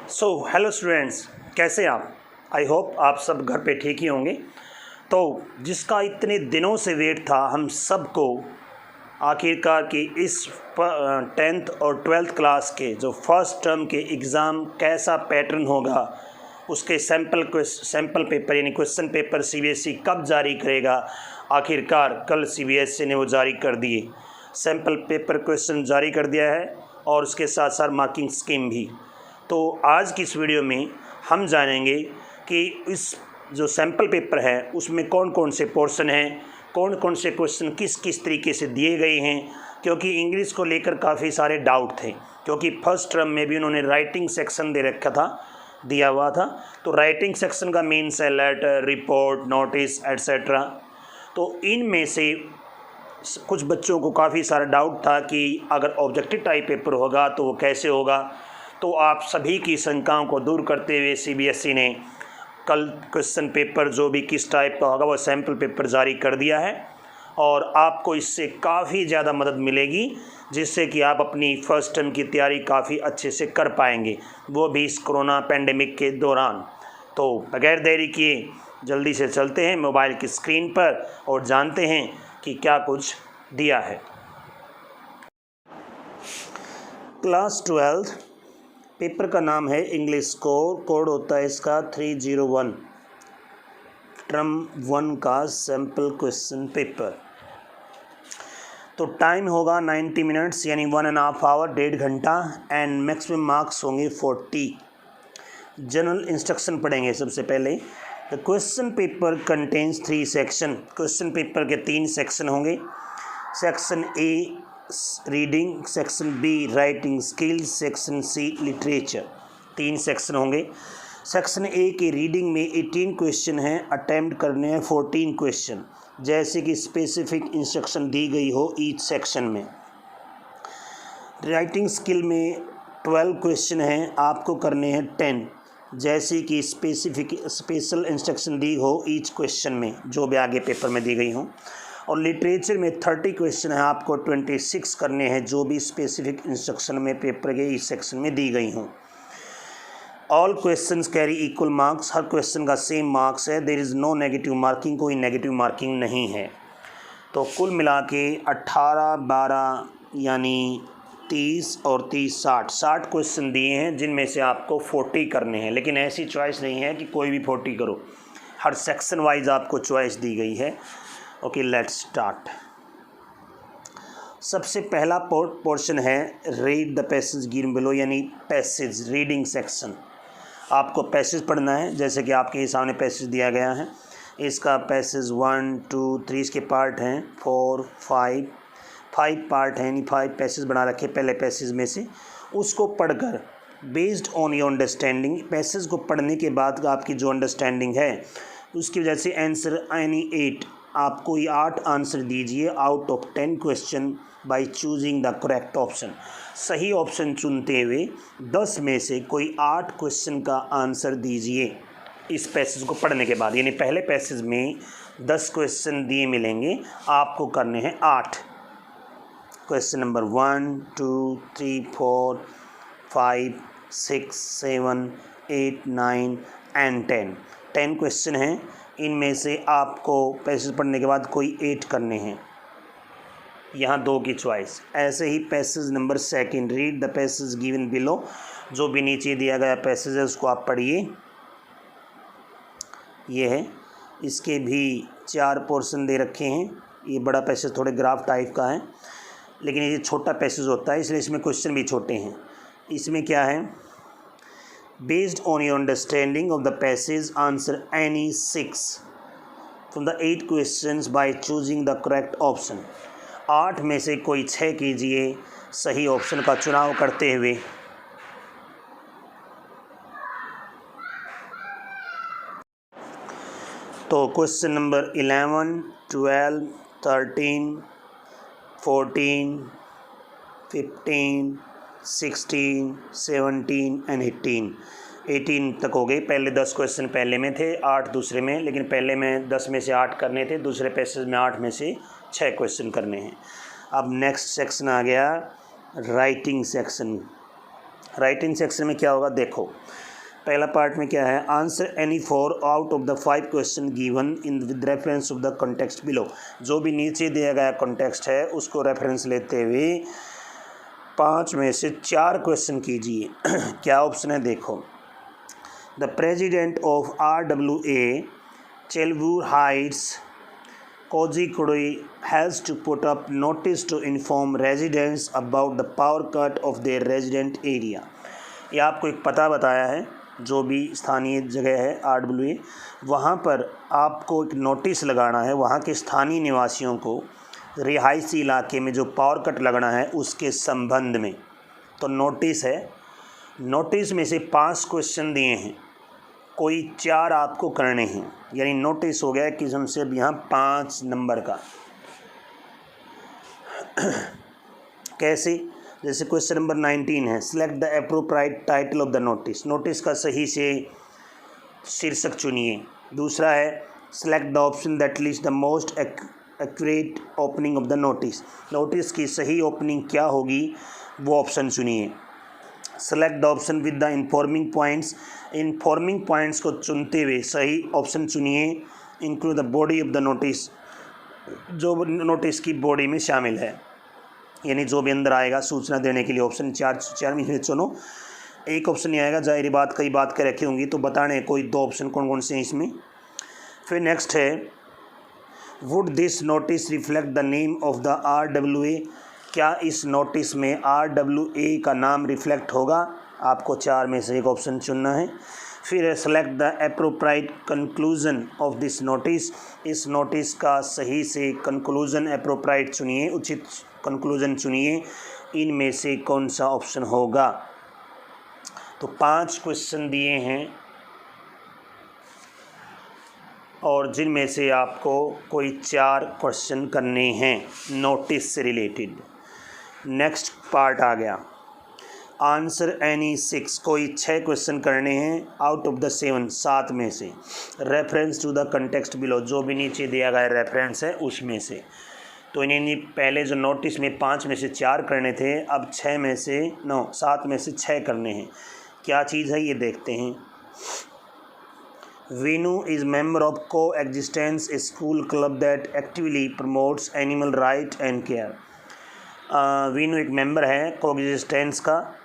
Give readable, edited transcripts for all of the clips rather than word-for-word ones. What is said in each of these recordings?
Hello students, कैसे आप? I hope आप सब घर पे ठीक ही होंगे। तो जिसका इतने दिनों से वेट था हम सबको, आखिरकार की इस 10th और 12th क्लास के जो फर्स्ट टर्म के एग्ज़ाम कैसा पैटर्न होगा, उसके सैम्पल पेपर यानी क्वेश्चन पेपर सीबीएसई कब जारी करेगा। आखिरकार कल सीबीएसई ने वो जारी कर दिए, सैम्पल पेपर क्वेश्चन जारी कर दिया है और उसके साथ साथ मार्किंग स्कीम भी। तो आज की इस वीडियो में हम जानेंगे कि इस जो सैम्पल पेपर है उसमें कौन कौन से पोर्शन हैं, कौन कौन से क्वेश्चन किस किस तरीके से दिए गए हैं। क्योंकि इंग्लिश को लेकर काफ़ी सारे डाउट थे, क्योंकि फर्स्ट टर्म में भी उन्होंने राइटिंग सेक्शन दे रखा था, दिया हुआ था। तो राइटिंग सेक्शन का मीन्स है लेटर, रिपोर्ट, नोटिस एट्सेट्रा। तो इनमें से कुछ बच्चों को काफ़ी सारा डाउट था कि अगर ऑब्जेक्टिव टाइप पेपर होगा तो वो कैसे होगा। तो आप सभी की शंकाओं को दूर करते हुए सीबीएसई ने कल क्वेश्चन पेपर जो भी किस टाइप का होगा वो सैम्पल पेपर जारी कर दिया है और आपको इससे काफ़ी ज़्यादा मदद मिलेगी, जिससे कि आप अपनी फ़र्स्ट टर्म की तैयारी काफ़ी अच्छे से कर पाएंगे, वो भी इस कोरोना पेंडेमिक के दौरान। तो बगैर देरी किए जल्दी से चलते हैं मोबाइल की स्क्रीन पर और जानते हैं कि क्या कुछ दिया है। क्लास 12 पेपर का नाम है इंग्लिश, कोड होता है इसका 301, टर्म 1 का सैम्पल क्वेश्चन पेपर। तो टाइम होगा 90 मिनट्स यानी 1.5 आवर, 1.5 घंटा, एंड मैक्सिमम मार्क्स होंगे 40। जनरल इंस्ट्रक्शन पढ़ेंगे सबसे पहले। The question paper contains 3 section, question paper के 3 सेक्शन होंगे। Section A reading, section B writing skills, section C literature. 3 section होंगे। सेक्शन ए की रीडिंग में 18 क्वेश्चन हैं, अटैम्प्ट करने हैं 14 क्वेश्चन, जैसे कि स्पेसिफिक इंस्ट्रक्शन दी गई हो ईच सेक्शन में। राइटिंग स्किल में 12 क्वेश्चन हैं, आपको करने हैं 10, जैसे कि स्पेशल इंस्ट्रक्शन दी हो ईच क्वेश्चन में, जो भी आगे पेपर में दी गई हो। और लिटरेचर में 30 क्वेश्चन है, आपको 26 करने हैं, जो भी स्पेसिफिक इंस्ट्रक्शन में पेपर के इस सेक्शन में दी गई हों। All questions carry equal marks, हर क्वेश्चन का सेम मार्क्स है। There is no negative marking, कोई नेगेटिव मार्किंग नहीं है। तो कुल मिला के 18, 12 यानी 30 और 30 60 क्वेश्चन दिए हैं, जिनमें से आपको 40 करने हैं। लेकिन ऐसी चॉइस नहीं है कि कोई भी 40 करो, हर सेक्शन वाइज आपको चॉइस दी गई है। Okay, let's start. सबसे पहला पोर्शन है read the passage given below, यानी पैसेज रीडिंग सेक्शन। आपको पैसेज पढ़ना है, जैसे कि आपके सामने पैसेज दिया गया है। इसका पैसेज 1, 2, 3 इसके पार्ट हैं, 4, 5 पार्ट हैं, यानी 5 पैसेज बना रखे पहले पैसेज में से। उसको पढ़कर based on your understanding, passage को पढ़ने के बाद आपकी जो अंडरस्टैंडिंग है उसकी वजह से आंसर एनी 8, आप कोई 8 आंसर दीजिए out of 10 question by choosing the correct option. सही ऑप्शन चुनते हुए 10 में से कोई 8 क्वेश्चन का आंसर दीजिए इस पैसेज को पढ़ने के बाद। यानी पहले पैसेज में 10 क्वेश्चन दिए मिलेंगे, आपको करने हैं 8 क्वेश्चन। नंबर 1, 2, 3, 4, 5, 6, 7, 8, 9 एंड 10 क्वेश्चन हैं। इनमें से आपको पैसेज पढ़ने के बाद कोई 8 करने हैं, यहाँ 2 की चॉइस। ऐसे ही passage number 2, read the passage given below, जो भी नीचे दिया गया पैसेज है उसको आप पढ़िए। ये है, इसके भी 4 पोर्शन दे रखे हैं। ये बड़ा पैसेज थोड़े ग्राफ टाइप का है, लेकिन ये छोटा पैसेज होता है, इसलिए इसमें क्वेश्चन भी छोटे हैं। इसमें क्या है, based on your understanding of the passage answer any 6 from the 8 questions by choosing the correct option. 8 में से कोई 6 कीजिए सही ऑप्शन का चुनाव करते हुए। तो क्वेश्चन नंबर 11, 12, 13, 14, 15, 16, 17 एंड 18 तक हो गए। पहले 10 क्वेश्चन पहले में थे, 8 दूसरे में, लेकिन पहले में 10 में से 8 करने थे, दूसरे पैसेज में 8 में से 6 क्वेश्चन करने हैं। अब नेक्स्ट सेक्शन आ गया राइटिंग सेक्शन। राइटिंग सेक्शन में क्या होगा देखो, पहला पार्ट में क्या है, answer any 4 out of the 5 question given in with reference of the context below. जो भी नीचे दिया गया कॉन्टेक्स्ट है उसको रेफरेंस लेते हुए 5 में से 4 क्वेश्चन कीजिए। क्या ऑप्शन है देखो, the president of RWA Chelvur Heights Kozhikode has to put up notice to inform residents about the power cut of their resident area। ये आपको एक पता बताया है, जो भी स्थानीय जगह है RWA, वहाँ पर आपको एक नोटिस लगाना है वहाँ के स्थानीय निवासियों को, रिहायशी इलाके में जो पावर कट लगना है उसके संबंध में। तो नोटिस है, नोटिस में से 5 क्वेश्चन दिए हैं, कोई 4 आपको करने हैं, यानी नोटिस हो गया किस्म से अब यहाँ 5 नंबर का। कैसे, जैसे क्वेश्चन नंबर 19 है, select the appropriate title of the notice, notice का सही से शीर्षक चुनिए। दूसरा है select the option that lists the most accurate opening of the notice, notice की सही ओपनिंग क्या होगी वो ऑप्शन चुनिए। Select the option with the informing points, informing points को चुनते हुए सही ऑप्शन चुनिए। Include the body of the notice, जो नोटिस की बॉडी में शामिल है, यानी जो भी अंदर आएगा सूचना देने के लिए। ऑप्शन 4 में से चुनो, एक ऑप्शन नहीं आएगा, जाहिर बात कई बात के रखी होंगी तो बताने कोई 2 ऑप्शन कौन कौन से हैं इसमें। फिर नेक्स्ट है would this notice reflect the name of the RWA, क्या इस नोटिस में RWA का नाम रिफ्लेक्ट होगा, आपको 4 में से एक ऑप्शन चुनना है। फिर select the appropriate conclusion of this notice, इस नोटिस का सही से कंक्लूजन एप्रोप्राइट चुनिए, उचित कंक्लूजन चुनिए, इनमें से कौन सा ऑप्शन होगा। तो 5 क्वेश्चन दिए हैं और जिनमें से आपको कोई 4 क्वेश्चन करने हैं नोटिस से रिलेटेड। नेक्स्ट पार्ट आ गया, आंसर एनी 6, कोई 6 क्वेश्चन करने हैं आउट ऑफ द 7 में से, reference to the context below, जो भी नीचे दिया गया रेफरेंस है उसमें से। तो इन्हें पहले जो नोटिस में 5 में से 4 करने थे, अब 7 में से 6 करने हैं। क्या चीज़ है ये देखते हैं। Veenu is member of coexistence school club that actively promotes animal right and care. Veenu एक मेंबर है को एग्जिस्टेंस का,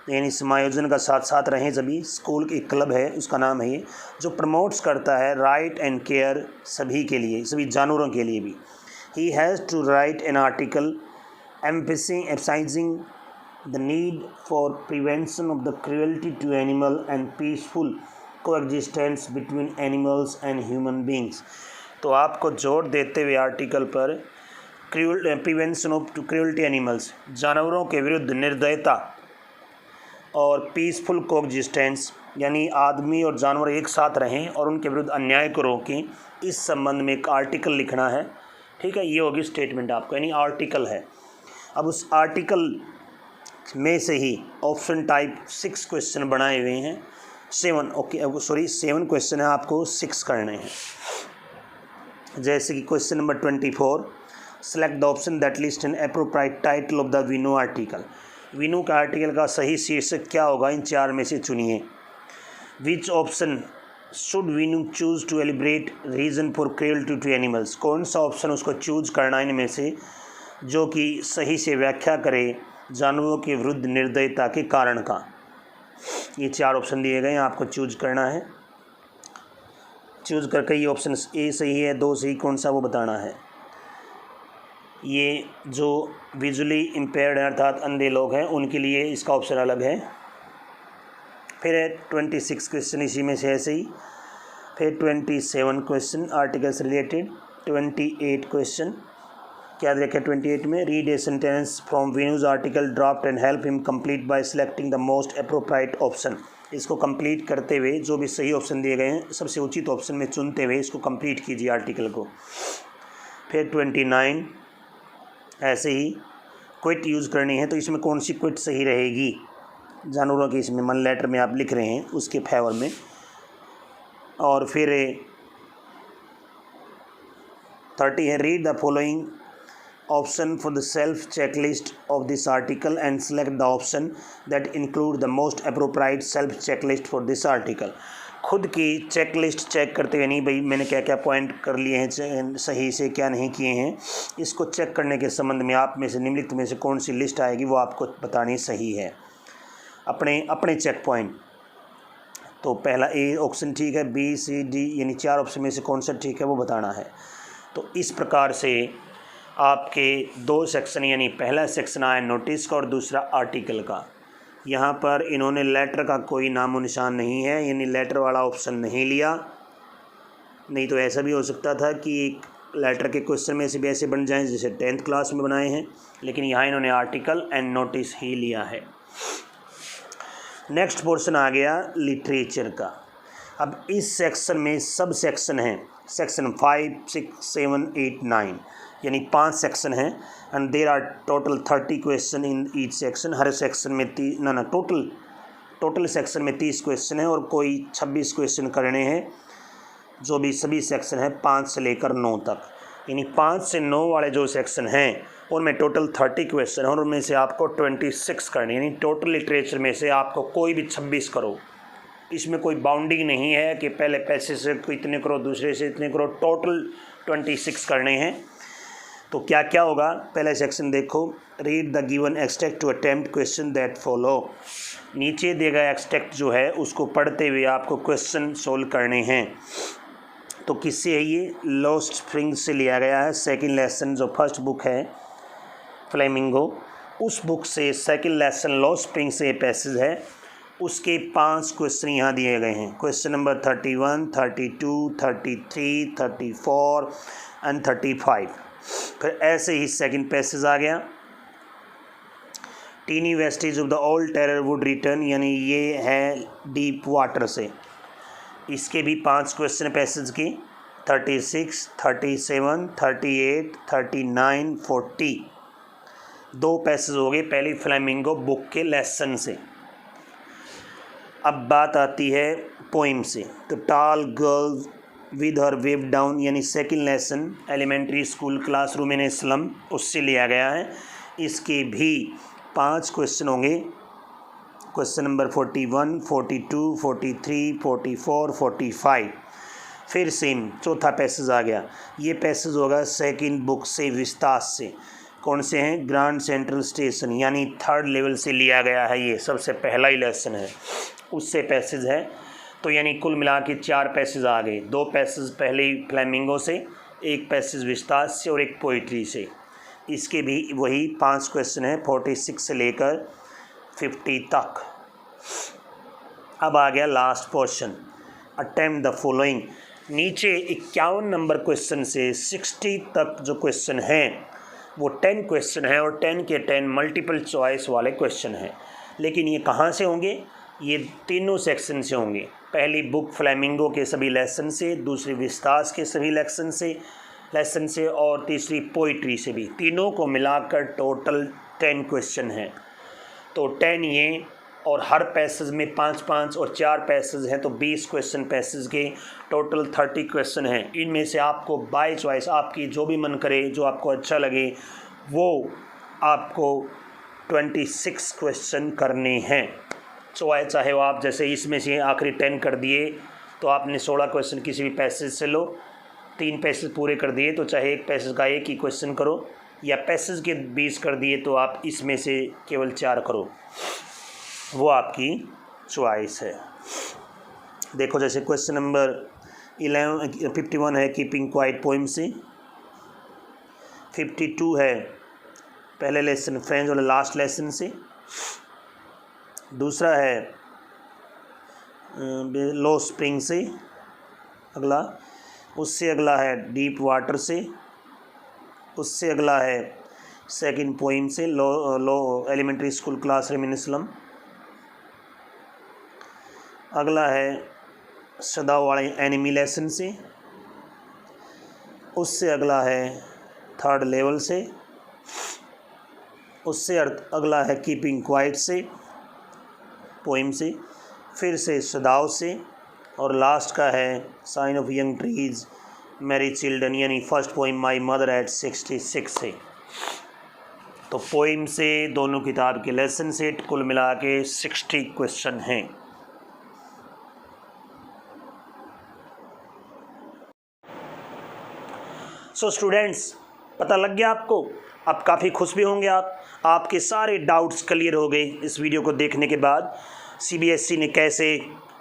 यानी समायोजन का साथ साथ रहें सभी, स्कूल एक क्लब है उसका नाम है ये, जो प्रमोट्स करता है राइट एंड केयर सभी के लिए, सभी जानवरों के लिए भी। He has to write an article emphasizing the need for prevention of the cruelty to animal and peaceful coexistence between animals and human beings। तो आपको जोर देते हुए आर्टिकल पर प्रिवेंशन ऑफ क्रूअल्टी एनिमल्स, जानवरों के विरुद्ध निर्दयता, और पीसफुल कोएग्जिस्टेंस, यानी आदमी और जानवर एक साथ रहें और उनके विरुद्ध अन्याय को रोकें, इस संबंध में एक आर्टिकल लिखना है। ठीक है, ये होगी स्टेटमेंट आपको, यानी आर्टिकल है। अब उस आर्टिकल में से ही ऑप्शन टाइप 6 क्वेश्चन बनाए हुए हैं, 7 क्वेश्चन है, आपको 6 करने हैं। जैसे कि question number 24, select the option that lists an appropriate title of the Vinu article, Vinu का आर्टिकल का सही शीर्षक क्या होगा, इन 4 में से चुनिए। Which option should Veenu choose to elaborate reason for cruelty to animals, कौन सा ऑप्शन उसको चूज करना इनमें से जो कि सही से व्याख्या करे जानवरों के विरुद्ध निर्दयता के कारण का। ये 4 ऑप्शन दिए गए हैं, आपको चूज करना है। चूज करके ये ऑप्शन ए सही है, 2 सही, कौन सा वो बताना है। ये जो विजुअली इम्पेयर्ड हैं अर्थात अंधे लोग हैं उनके लिए इसका ऑप्शन अलग है। फिर है 26 क्वेश्चन इसी में से ऐसे ही। फिर 27 क्वेश्चन आर्टिकल से रिलेटेड। 28 क्वेश्चन क्या देखा 28 में, read a sentence from Vinu's article draft and help him complete by selecting the most appropriate option. इसको कंप्लीट करते हुए जो भी सही ऑप्शन दिए गए हैं सबसे उचित ऑप्शन में चुनते हुए इसको कंप्लीट कीजिए आर्टिकल को। फिर 29 ऐसे ही क्विट यूज़ करनी है, तो इसमें कौन सी क्विट सही रहेगी, जानवरों की इसमें मन लेटर में आप लिख रहे हैं उसके फेवर में। और फिर 30 है, read the following option for the self checklist of this article and select the option that include the most appropriate self checklist for this article. खुद की चेकलिस्ट चेक करते हुए, नहीं भाई मैंने क्या क्या पॉइंट कर लिए हैं सही से, क्या नहीं किए हैं, इसको चेक करने के संबंध में आप में से निम्नलिखित में से कौन सी लिस्ट आएगी वो आपको बतानी सही है, अपने अपने चेक पॉइंट। तो पहला ए ऑप्शन ठीक है, बी सी डी यानी 4 ऑप्शन में से कौन सा ठीक है वो बताना है। तो इस प्रकार से आपके 2 सेक्शन यानी पहला सेक्शन आया नोटिस का और दूसरा आर्टिकल का। यहाँ पर इन्होंने लेटर का कोई नामो निशान नहीं है, यानी लेटर वाला ऑप्शन नहीं लिया। नहीं तो ऐसा भी हो सकता था कि एक लेटर के क्वेश्चन में से भी ऐसे बन जाएं जैसे 10th क्लास में बनाए हैं, लेकिन यहाँ इन्होंने आर्टिकल एंड नोटिस ही लिया है। नेक्स्ट पोर्शन आ गया लिटरेचर का। अब इस सेक्शन में सब सेक्शन हैं, सेक्शन 5, 6, 7, 8, 9 यानी 5 सेक्शन हैं and there are total 30 question in each section. हर सेक्शन में टोटल सेक्शन में 30 क्वेश्चन हैं और कोई 26 क्वेश्चन करने हैं, जो भी सभी सेक्शन हैं 5 से लेकर 9 तक। यानी 5 से 9 वाले जो सेक्शन हैं उनमें टोटल 30 क्वेश्चन हैं और उनमें से आपको 26 करने, यानी टोटल लिटरेचर में से आपको कोई भी 26 करो। इसमें कोई बाउंडिंग नहीं है कि पहले पैसे से इतने करो दूसरे से इतने करो, टोटल 26 करने हैं। तो क्या क्या होगा, पहला सेक्शन देखो, read the given extract to attempt question that follow. नीचे दिए गए एक्सट्रैक्ट जो है उसको पढ़ते हुए आपको क्वेश्चन सोल्व करने हैं। तो किससे है ये, लॉस्ट स्प्रिंग से लिया गया है। सेकंड लेसन जो फर्स्ट बुक है फ्लेमिंगो, उस बुक से सेकंड लेसन लॉस्ट स्प्रिंग से पैसेज है, उसके 5 क्वेश्चन यहाँ दिए गए हैं। क्वेश्चन नंबर 31, 32, 33, 34 एंड 35। फिर ऐसे ही सेकंड पैसेज आ गया, tiny vestige of the old terror would return, यानी ये है डीप वाटर से। इसके भी 5 क्वेश्चन पैसेज की, 36, 37, 38, 39, 40। 2 पैसेज हो गए पहली फ्लेमिंगो बुक के लेसन से। अब बात आती है पोइम से। तो tall girl with her weighed down, यानी second lesson elementary school classroom in slum, उससे लिया गया है। इसके भी 5 क्वेश्चन होंगे, क्वेश्चन नंबर 41, 42, 43, 44, 45। फिर सेम चौथा पैसेज आ गया, ये पैसेज होगा सेकंड बुक से विस्तास से। कौन से हैं, ग्रांड सेंट्रल स्टेशन, यानी 3rd लेवल से लिया गया है, ये सबसे पहला ही लेसन है, उससे पैसेज है। तो यानी कुल मिला के 4 पैसेज आ गए, 2 पैसेज पहले फ्लेमिंगो से, 1 पैसेज विस्तास से और 1 पोइट्री से। इसके भी वही 5 क्वेश्चन है 46 से लेकर 50 तक। अब आ गया last portion, attempt the following. नीचे 51 नंबर क्वेश्चन से 60 तक जो क्वेश्चन हैं वो 10 क्वेश्चन है और 10 के 10 मल्टीपल चॉइस वाले क्वेश्चन हैं। लेकिन ये कहाँ से होंगे, ये तीनों सेक्शन से होंगे। पहली बुक फ्लेमिंगो के सभी लेसन से, दूसरी विस्तास के सभी लेसन से और तीसरी पोइट्री से भी। तीनों को मिलाकर टोटल 10 क्वेश्चन हैं। तो 10 ये, और हर पैसेज में 5-5 और 4 पैसेज हैं, तो 20 क्वेश्चन पैसेज के टोटल 30 क्वेश्चन हैं। इनमें से आपको बाय चॉइस आपकी जो भी मन करे, जो आपको अच्छा लगे, वो आपको 26 क्वेश्चन करने हैं। चाहे वो आप जैसे इसमें से आखिरी 10 कर दिए तो आपने 16 क्वेश्चन किसी भी पैसेज से लो, 3 पैसेज पूरे कर दिए तो चाहे 1 पैसेज का 1 ही क्वेश्चन करो, या पैसेज के 20 कर दिए तो आप इसमें से केवल 4 करो, वो आपकी चॉइस है। देखो जैसे क्वेश्चन नंबर 51 है कीपिंग क्वाइट पोइम से, 52 है पहले लेसन फ्रेंड्स वाले लास्ट लेसन से, दूसरा है लो स्प्रिंग से अगला, उससे अगला है डीप वाटर से, उससे अगला है सेकंड पोइम से लो elementary school classroom in slum, अगला है सदा वाले एनिमी लेसन से, उससे अगला है 3rd लेवल से, उससे अगला है कीपिंग क्वाइट से पोइम से, फिर से सदाव से, और लास्ट का है sign of young trees merry children, यानी first poem my mother at 66 से। तो पोइम से दोनों किताब के लेसन से कुल मिला के 60 क्वेश्चन हैं। सो स्टूडेंट्स, पता लग गया आपको। अब काफ़ी खुश भी होंगे आप, आपके सारे डाउट्स क्लियर हो गए इस वीडियो को देखने के बाद। सीबीएसई ने कैसे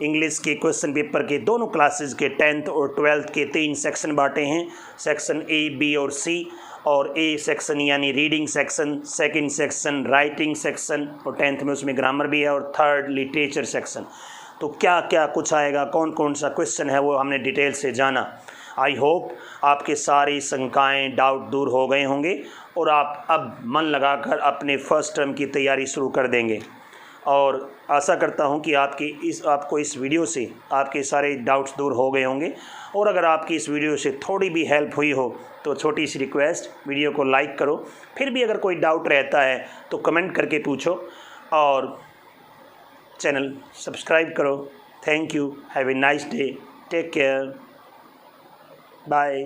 इंग्लिश के क्वेश्चन पेपर के दोनों क्लासेस के 10th और 12th के 3 सेक्शन बांटे हैं, सेक्शन ए, बी और सी। और ए सेक्शन यानी reading section, second section writing section, और 10th में उसमें ग्रामर भी है, और थर्ड लिटरेचर सेक्शन। तो क्या क्या कुछ आएगा, कौन कौन सा क्वेश्चन है, वो हमने डिटेल से जाना। आई होप आपके सारी शंकाएँ, डाउट दूर हो गए होंगे और आप अब मन लगाकर अपने फर्स्ट टर्म की तैयारी शुरू कर देंगे। और आशा करता हूं कि आपको इस वीडियो से आपके सारे डाउट्स दूर हो गए होंगे। और अगर आपकी इस वीडियो से थोड़ी भी हेल्प हुई हो तो छोटी सी रिक्वेस्ट, वीडियो को लाइक करो। फिर भी अगर कोई डाउट रहता है तो कमेंट करके पूछो और चैनल सब्सक्राइब करो। Thank you, have a nice day, take care, bye.